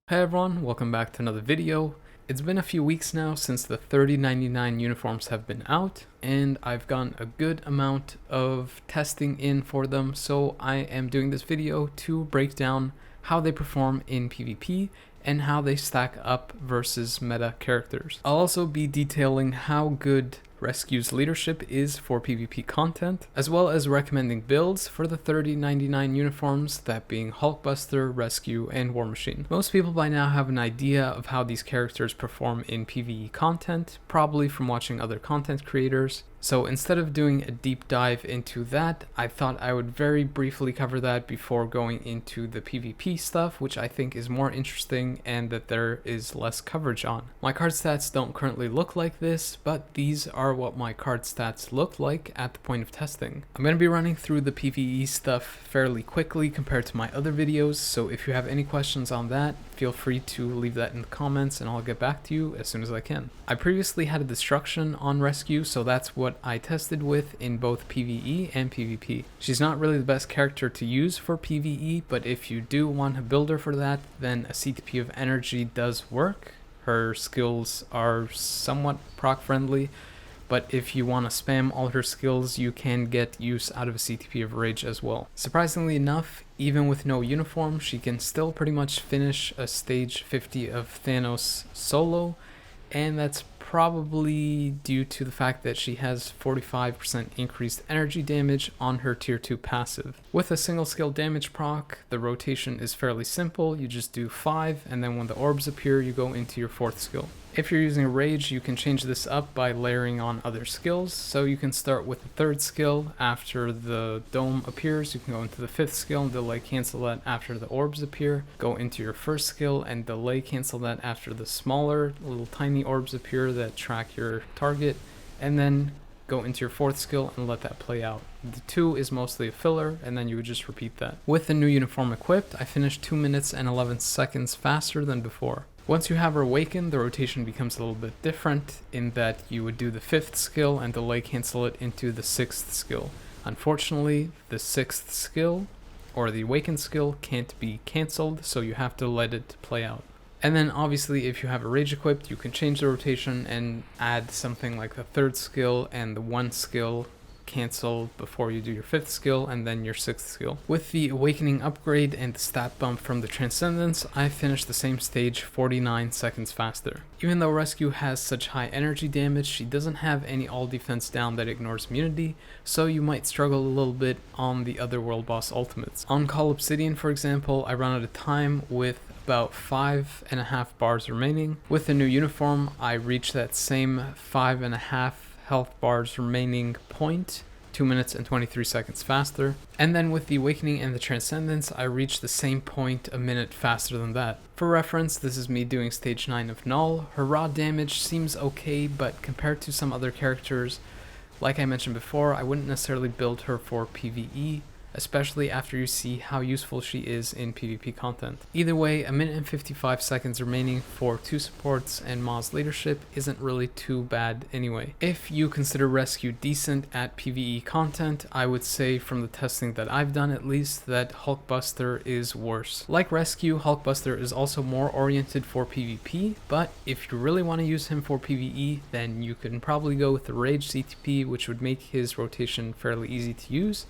Hey everyone, welcome back to another video. It's been a few weeks now since the 3099 uniforms have been out, and I've gotten a good amount of testing in for them, so I am doing this video to break down how they perform in PvP and how they stack up versus meta characters. I'll also be detailing how good Rescue's leadership is for PvP content, as well as recommending builds for the 3099 uniforms, that being Hulkbuster, Rescue, and War Machine. Most people by now have an idea of how these characters perform in PvE content, probably from watching other content creators. So instead of doing a deep dive into that, I thought I would very briefly cover that before going into the PvP stuff, which I think is more interesting and that there is less coverage on. My card stats don't currently look like this, but these are what my card stats look like at the point of testing. I'm going to be running through the PvE stuff fairly quickly compared to my other videos, so if you have any questions on that, feel free to leave that in the comments and I'll get back to you as soon as I can. I previously had a destruction on Rescue, so that's what I tested with in both PvE and PvP. She's not really the best character to use for PvE, but if you do want a builder for that, then a Ctp of Energy does work. Her skills are somewhat proc friendly, but if you want to spam all her skills, you can get use out of a Ctp of Rage as well. Surprisingly enough, even with no uniform, she can still pretty much finish a stage 50 of Thanos solo, and that's probably due to the fact that she has 45% increased energy damage on her tier 2 passive. With a single skill damage proc, the rotation is fairly simple. You just do 5, and then when the orbs appear, you go into your 4th skill. If you're using a rage, you can change this up by layering on other skills. So you can start with the 3rd skill. After the dome appears, you can go into the 5th skill and delay cancel that after the orbs appear. Go into your 1st skill and delay cancel that after the smaller little tiny orbs appear that track your target. And then go into your 4th skill and let that play out. The 2 is mostly a filler, and then you would just repeat that. With the new uniform equipped, I finished 2 minutes and 11 seconds faster than before. Once you have her awakened, the rotation becomes a little bit different in that you would do the 5th skill and delay cancel it into the 6th skill. Unfortunately, the 6th skill, or the awakened skill, can't be cancelled, so you have to let it play out. And then obviously if you have a rage equipped, you can change the rotation and add something like the 3rd skill and the 1 skill cancel before you do your 5th skill and then your 6th skill. With the awakening upgrade and the stat bump from the transcendence, I finished the same stage 49 seconds faster. Even though Rescue has such high energy damage, she doesn't have any all defense down that ignores immunity, so you might struggle a little bit on the other world boss ultimates. On Call Obsidian, for example, I ran out of time with about 5.5 bars remaining. With the new uniform, I reached that same 5.5 health bars remaining point 2 minutes and 23 seconds faster. And then with the awakening and the transcendence, I reached the same point a minute faster than that. For reference, this is me doing stage 9 of Null. Her raw damage seems okay, but compared to some other characters, like I mentioned before, I wouldn't necessarily build her for PvE, especially after you see how useful she is in PvP content. Either way, a minute and 55 seconds remaining for 2 supports and Ma's leadership isn't really too bad anyway. If you consider Rescue decent at PvE content, I would say from the testing that I've done at least that Hulkbuster is worse. Like Rescue, Hulkbuster is also more oriented for PvP, but if you really want to use him for PvE, then you can probably go with the Rage CTP, which would make his rotation fairly easy to use.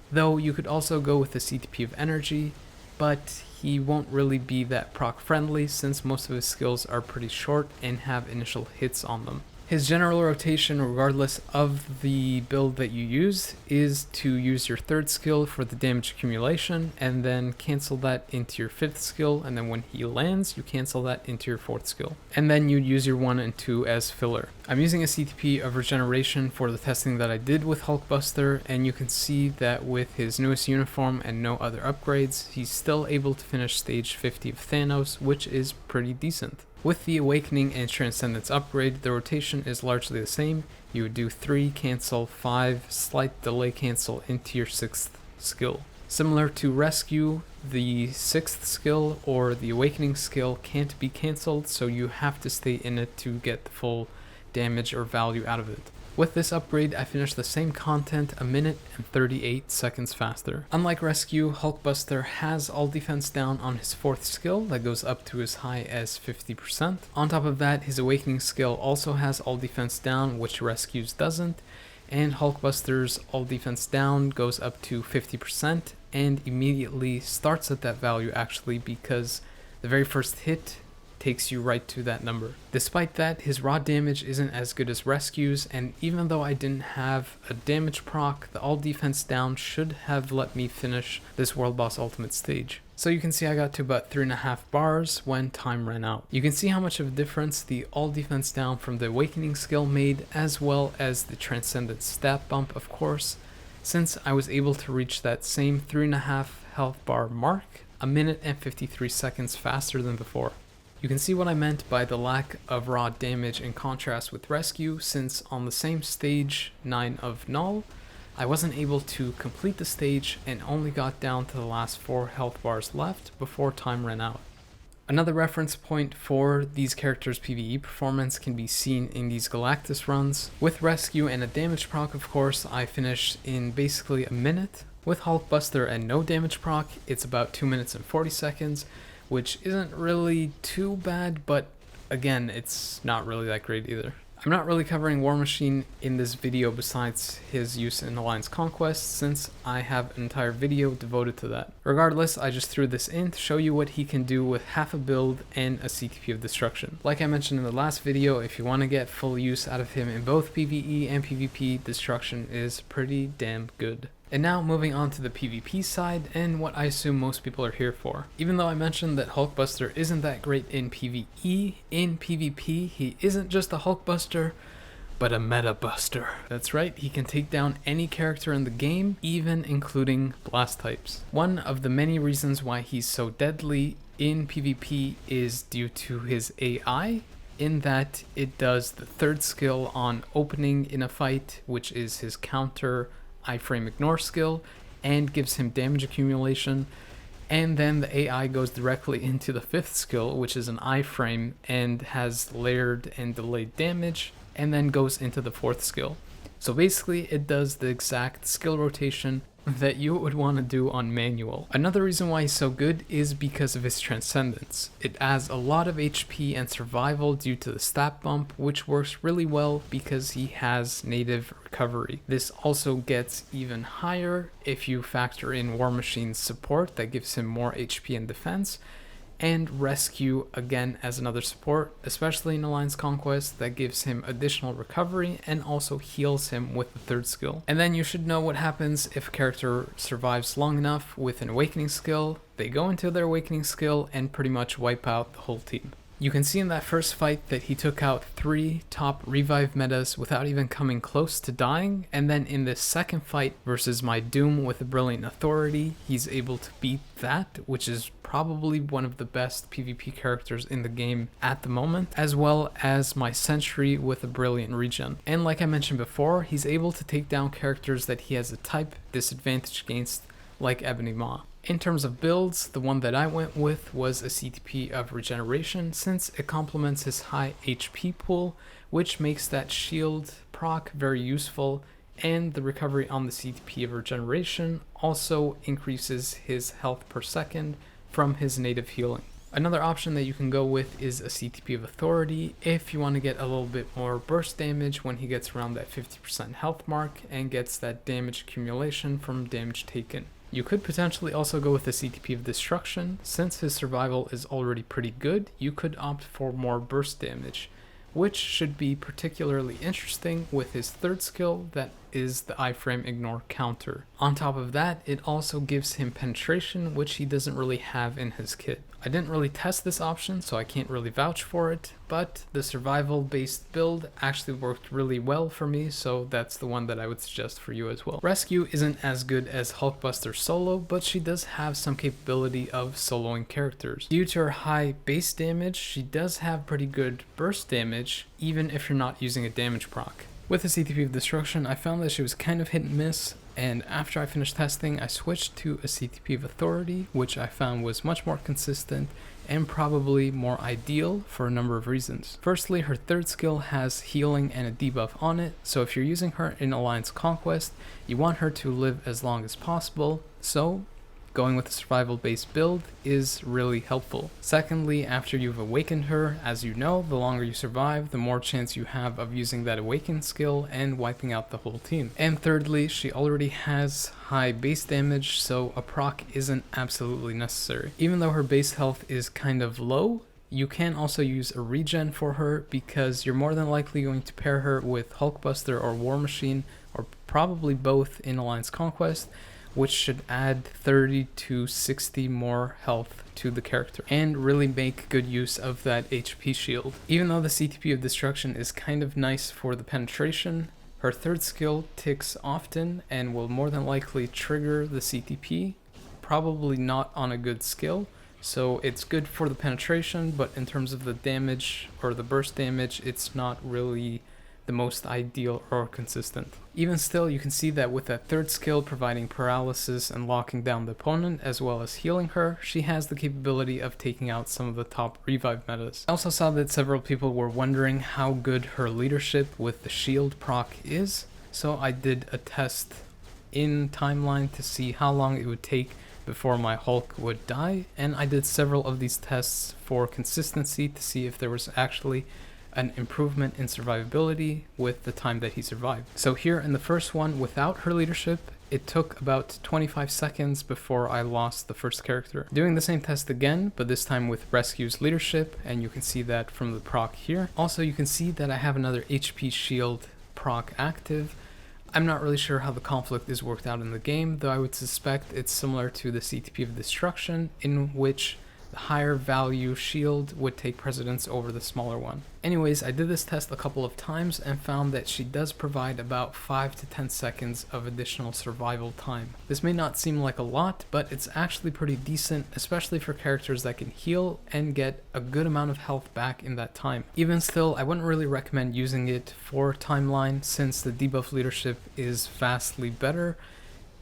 Though you could also go with the Ctp of Energy, but he won't really be that proc friendly since most of his skills are pretty short and have initial hits on them. His general rotation, regardless of the build that you use, is to use your 3rd skill for the damage accumulation and then cancel that into your 5th skill, and then when he lands, you cancel that into your 4th skill. And then you'd use your 1 and 2 as filler. I'm using a Ctp of Regeneration for the testing that I did with Hulkbuster, and you can see that with his newest uniform and no other upgrades, he's still able to finish stage 50 of Thanos, which is pretty decent. With the Awakening and Transcendence upgrade, the rotation is largely the same. You would do 3 cancel, 5 slight delay cancel into your 6th skill. Similar to Rescue, the 6th skill or the Awakening skill can't be cancelled, so you have to stay in it to get the full damage or value out of it. With this upgrade, I finished the same content a minute and 38 seconds faster. Unlike Rescue, Hulkbuster has all defense down on his 4th skill that goes up to as high as 50%. On top of that, his Awakening skill also has all defense down, which Rescue's doesn't, and Hulkbuster's all defense down goes up to 50% and immediately starts at that value actually, because the very first hit takes you right to that number. Despite that, his raw damage isn't as good as Rescue's, and even though I didn't have a damage proc, the all defense down should have let me finish this World Boss Ultimate stage. So you can see I got to about 3.5 bars when time ran out. You can see how much of a difference the all defense down from the Awakening skill made, as well as the Transcendent stat bump, of course, since I was able to reach that same 3.5 health bar mark a minute and 53 seconds faster than before. You can see what I meant by the lack of raw damage in contrast with Rescue, since on the same stage 9 of Null, I wasn't able to complete the stage and only got down to the last 4 health bars left before time ran out. Another reference point for these characters' PvE performance can be seen in these Galactus runs. With Rescue and a damage proc, of course, I finished in basically a minute. With Hulkbuster and no damage proc, it's about 2 minutes and 40 seconds, which isn't really too bad, but again, it's not really that great either. I'm not really covering War Machine in this video besides his use in Alliance Conquest, since I have an entire video devoted to that. Regardless, I just threw this in to show you what he can do with half a build and a Ctp of Destruction. Like I mentioned in the last video, if you want to get full use out of him in both PvE and PvP, Destruction is pretty damn good. And now moving on to the PvP side, and what I assume most people are here for. Even though I mentioned that Hulkbuster isn't that great in PvE, in PvP he isn't just a Hulkbuster, but a METABUSTER. That's right, he can take down any character in the game, even including blast types. One of the many reasons why he's so deadly in PvP is due to his AI, in that it does the 3rd skill on opening in a fight, which is his counter iframe ignore skill, and gives him damage accumulation, and then the AI goes directly into the 5th skill, which is an iframe and has layered and delayed damage, and then goes into the 4th skill. So basically it does the exact skill rotation that you would want to do on manual. Another reason why he's so good is because of his Transcendence. It adds a lot of HP and survival due to the stat bump, which works really well because he has native recovery. This also gets even higher if you factor in War Machine's support that gives him more HP and defense, and Rescue again as another support, especially in Alliance Conquest, that gives him additional recovery and also heals him with the 3rd skill. And then you should know what happens if a character survives long enough with an Awakening skill. They go into their Awakening skill and pretty much wipe out the whole team. You can see in that first fight that he took out 3 top revive metas without even coming close to dying, and then in this second fight versus my Doom with a Brilliant Authority, he's able to beat that, which is probably one of the best PvP characters in the game at the moment, as well as my Sentry with a Brilliant Regen. And like I mentioned before, he's able to take down characters that he has a type disadvantage against, like Ebony Maw. In terms of builds, the one that I went with was a Ctp of Regeneration, since it complements his high HP pool, which makes that shield proc very useful, and the recovery on the Ctp of Regeneration also increases his health per second from his native healing. Another option that you can go with is a Ctp of Authority if you want to get a little bit more burst damage when he gets around that 50% health mark and gets that damage accumulation from damage taken. You could potentially also go with the Ctp of Destruction. Since his survival is already pretty good, you could opt for more burst damage, which should be particularly interesting with his 3rd skill, that is the iframe ignore counter. On top of that, it also gives him penetration, which he doesn't really have in his kit. I didn't really test this option, so I can't really vouch for it, but the survival based build actually worked really well for me, so that's the one that I would suggest for you as well. Rescue isn't as good as Hulkbuster solo, but she does have some capability of soloing characters. Due to her high base damage, she does have pretty good burst damage, even if you're not using a damage proc. With the Ctp of Destruction, I found that she was kind of hit and miss, and after I finished testing, I switched to a Ctp of Authority, which I found was much more consistent and probably more ideal for a number of reasons. Firstly, her third skill has healing and a debuff on it, so if you're using her in Alliance Conquest, you want her to live as long as possible, so going with a survival based build is really helpful. Secondly, after you've awakened her, as you know, the longer you survive, the more chance you have of using that awaken skill and wiping out the whole team. And thirdly, she already has high base damage, so a proc isn't absolutely necessary. Even though her base health is kind of low, you can also use a regen for her because you're more than likely going to pair her with Hulkbuster or War Machine, or probably both in Alliance Conquest, which should add 30 to 60 more health to the character and really make good use of that HP shield. Even though the Ctp of Destruction is kind of nice for the penetration, her third skill ticks often and will more than likely trigger the Ctp, probably not on a good skill. So it's good for the penetration, but in terms of the damage or the burst damage, it's not really the most ideal or consistent. Even still, you can see that with that third skill providing paralysis and locking down the opponent as well as healing her, she has the capability of taking out some of the top revive metas. I also saw that several people were wondering how good her leadership with the shield proc is, so I did a test in timeline to see how long it would take before my Hulk would die, and I did several of these tests for consistency to see if there was actually an improvement in survivability with the time that he survived. So here in the first one, without her leadership, it took about 25 seconds before I lost the first character. Doing the same test again, but this time with Rescue's leadership, and you can see that from the proc here. Also, you can see that I have another HP shield proc active. I'm not really sure how the conflict is worked out in the game, though I would suspect it's similar to the Ctp of Destruction, in which the higher value shield would take precedence over the smaller one. Anyways, I did this test a couple of times and found that she does provide about 5 to 10 seconds of additional survival time. This may not seem like a lot, but it's actually pretty decent, especially for characters that can heal and get a good amount of health back in that time. Even still, I wouldn't really recommend using it for timeline since the debuff leadership is vastly better,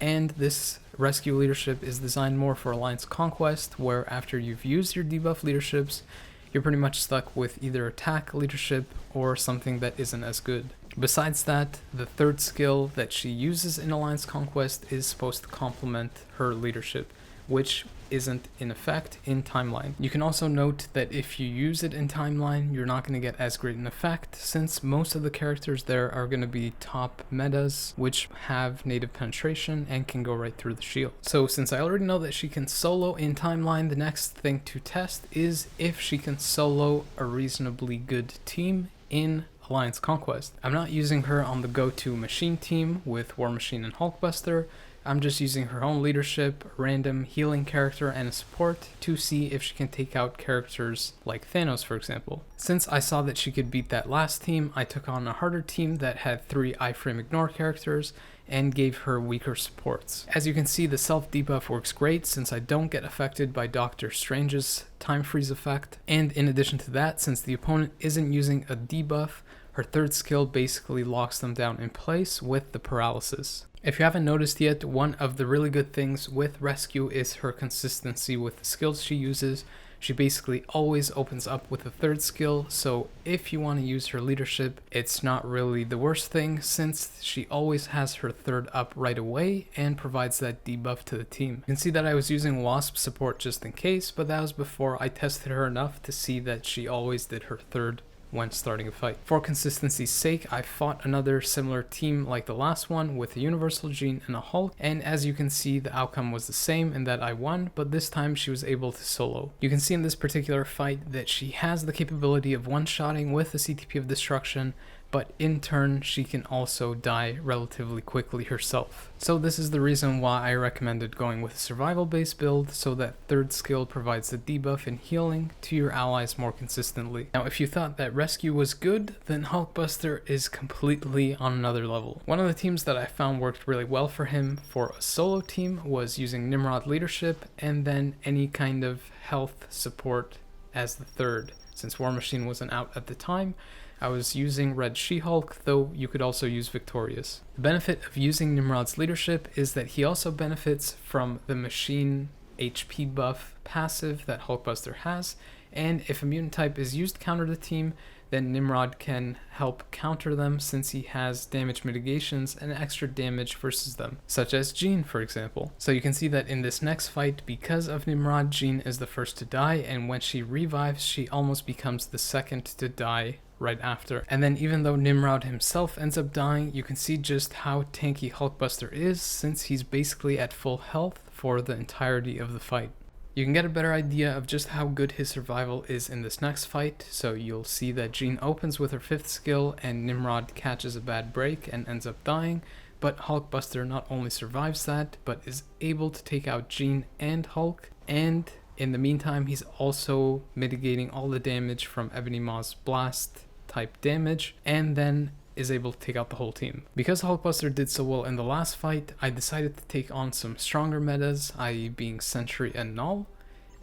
and this rescue leadership is designed more for Alliance Conquest, where after you've used your debuff leaderships, you're pretty much stuck with either attack leadership or something that isn't as good. Besides that, the third skill that she uses in Alliance Conquest is supposed to complement her leadership, which isn't in effect in timeline. You can also note that if you use it in timeline, you're not going to get as great an effect, since most of the characters there are going to be top metas which have native penetration and can go right through the shield. So since I already know that she can solo in timeline, the next thing to test is if she can solo a reasonably good team in Alliance Conquest. I'm not using her on the go-to machine team with War Machine and Hulkbuster. I'm just using her own leadership, a random healing character, and a support to see if she can take out characters like Thanos, for example. Since I saw that she could beat that last team, I took on a harder team that had 3 iframe ignore characters and gave her weaker supports. As you can see, the self debuff works great since I don't get affected by Doctor Strange's time freeze effect. And in addition to that, since the opponent isn't using a debuff, her third skill basically locks them down in place with the paralysis. If you haven't noticed yet, one of the really good things with Rescue is her consistency with the skills she uses. She basically always opens up with a third skill, so if you want to use her leadership, it's not really the worst thing since she always has her third up right away and provides that debuff to the team. You can see that I was using Wasp support just in case, but that was before I tested her enough to see that she always did her third when starting a fight. For consistency's sake, I fought another similar team like the last one with a Universal Gene and a Hulk, and as you can see, the outcome was the same in that I won, but this time she was able to solo. You can see in this particular fight that she has the capability of one-shotting with the Ctp of Destruction, but in turn she can also die relatively quickly herself. So this is the reason why I recommended going with a survival based build, so that third skill provides the debuff and healing to your allies more consistently. Now if you thought that Rescue was good, then Hulkbuster is completely on another level. One of the teams that I found worked really well for him for a solo team was using Nimrod leadership and then any kind of health support as the third. Since War Machine wasn't out at the time, I was using Red She-Hulk, though you could also use Victorious. The benefit of using Nimrod's leadership is that he also benefits from the machine HP buff passive that Hulkbuster has, and if a mutant type is used to counter the team, then Nimrod can help counter them since he has damage mitigations and extra damage versus them, such as Jean, for example. So you can see that in this next fight, because of Nimrod, Jean is the first to die, and when she revives, she almost becomes the second to die right after. And then even though Nimrod himself ends up dying, you can see just how tanky Hulkbuster is, since he's basically at full health for the entirety of the fight. You can get a better idea of just how good his survival is in this next fight, so you'll see that Jean opens with her 5th skill and Nimrod catches a bad break and ends up dying, but Hulkbuster not only survives that, but is able to take out Jean and Hulk, and in the meantime he's also mitigating all the damage from Ebony Maw's blast type damage, and then is able to take out the whole team. Because Hulkbuster did so well in the last fight, I decided to take on some stronger metas, i.e. being Sentry and Null,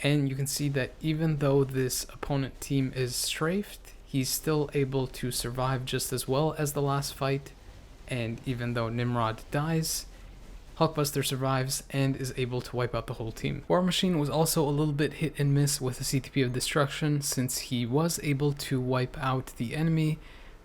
and you can see that even though this opponent team is strafed, he's still able to survive just as well as the last fight, and even though Nimrod dies, Hulkbuster survives and is able to wipe out the whole team. War Machine was also a little bit hit and miss with the Ctp of Destruction, since he was able to wipe out the enemy,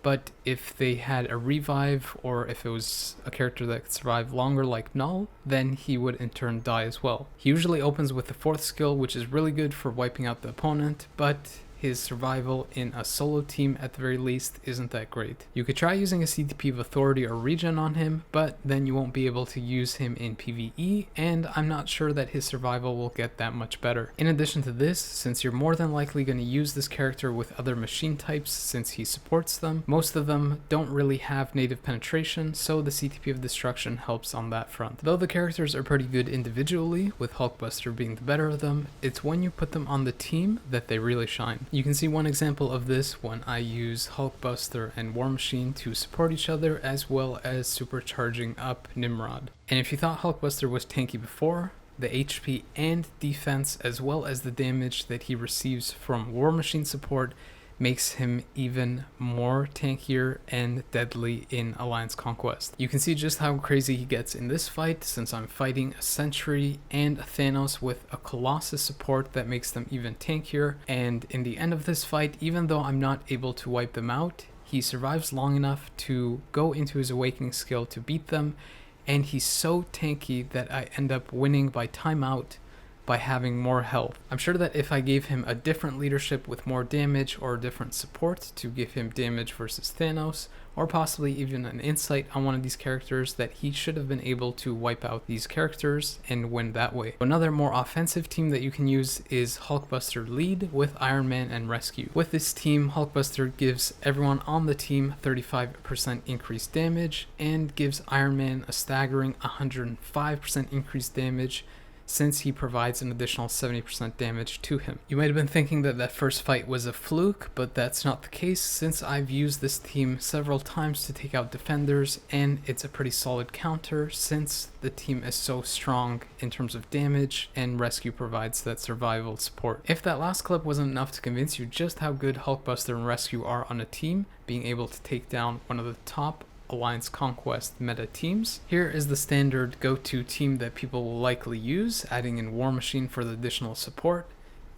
but if they had a revive, or if it was a character that could survive longer like Null, then he would in turn die as well. He usually opens with the 4th skill, which is really good for wiping out the opponent, but his survival in a solo team at the very least isn't that great. You could try using a Ctp of Authority or Regen on him, but then you won't be able to use him in PvE, and I'm not sure that his survival will get that much better. In addition to this, since you're more than likely going to use this character with other machine types since he supports them, most of them don't really have native penetration, so the Ctp of Destruction helps on that front. Though the characters are pretty good individually, with Hulkbuster being the better of them, it's when you put them on the team that they really shine. You can see one example of this when I use Hulkbuster and War Machine to support each other, as well as supercharging up Nimrod. And if you thought Hulkbuster was tanky before, the HP and defense, as well as the damage that he receives from War Machine support, makes him even more tankier and deadly in Alliance Conquest. You can see just how crazy he gets in this fight, since I'm fighting a Sentry and a Thanos with a Colossus support that makes them even tankier, and in the end of this fight, even though I'm not able to wipe them out, he survives long enough to go into his Awakening skill to beat them, and he's so tanky that I end up winning by timeout by having more health. I'm sure that if I gave him a different leadership with more damage, or a different support to give him damage versus Thanos, or possibly even an insight on one of these characters, that he should have been able to wipe out these characters and win that way. Another more offensive team that you can use is Hulkbuster lead with Iron Man and Rescue. With this team, Hulkbuster gives everyone on the team 35% increased damage, and gives Iron Man a staggering 105% increased damage, since he provides an additional 70% damage to him. You might have been thinking that that first fight was a fluke, but that's not the case, since I've used this team several times to take out defenders, and it's a pretty solid counter since the team is so strong in terms of damage, and Rescue provides that survival support. If that last clip wasn't enough to convince you just how good Hulkbuster and Rescue are on a team, being able to take down one of the top Alliance Conquest meta teams, here is the standard go-to team that people will likely use, adding in War Machine for the additional support,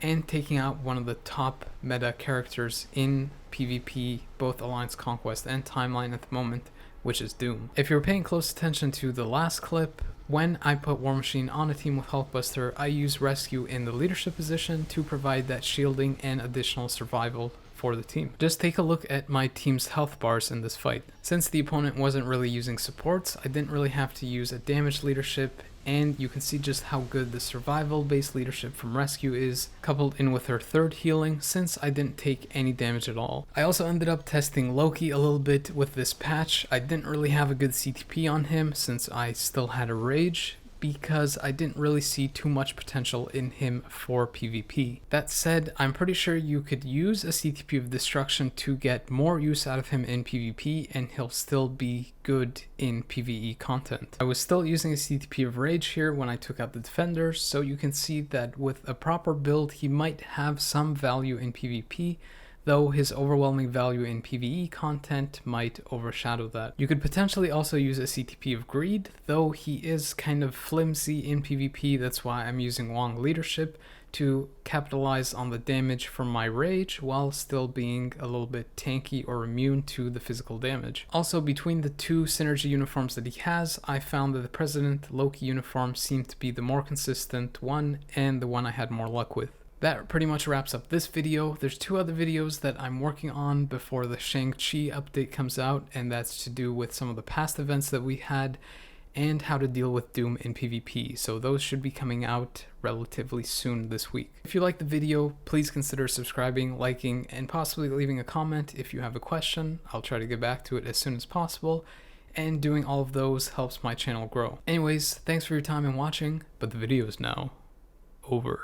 and taking out one of the top meta characters in PvP, both Alliance Conquest and Timeline at the moment, which is Doom. If you're paying close attention to the last clip, when I put War Machine on a team with Hulkbuster, I use Rescue in the leadership position to provide that shielding and additional survival for the team. Just take a look at my team's health bars in this fight. Since the opponent wasn't really using supports, I didn't really have to use a damage leadership, and you can see just how good the survival based leadership from Rescue is, coupled in with her 3rd healing, since I didn't take any damage at all. I also ended up testing Loki a little bit with this patch. I didn't really have a good CTP on him since I still had a rage, because I didn't really see too much potential in him for PvP. That said, I'm pretty sure you could use a Ctp of Destruction to get more use out of him in PvP, and he'll still be good in PvE content. I was still using a Ctp of Rage here when I took out the defenders, so you can see that with a proper build he might have some value in PvP, though his overwhelming value in PvE content might overshadow that. You could potentially also use a CTP of Greed, though he is kind of flimsy in PvP. That's why I'm using Wong Leadership to capitalize on the damage from my rage while still being a little bit tanky or immune to the physical damage. Also, between the two synergy uniforms that he has, I found that the President Loki uniform seemed to be the more consistent one and the one I had more luck with. That pretty much wraps up this video. There's 2 other videos that I'm working on before the Shang-Chi update comes out, and that's to do with some of the past events that we had and how to deal with Doom in PvP. So those should be coming out relatively soon this week. If you like the video, please consider subscribing, liking, and possibly leaving a comment if you have a question. I'll try to get back to it as soon as possible, and doing all of those helps my channel grow. Anyways, thanks for your time and watching, but the video is now over.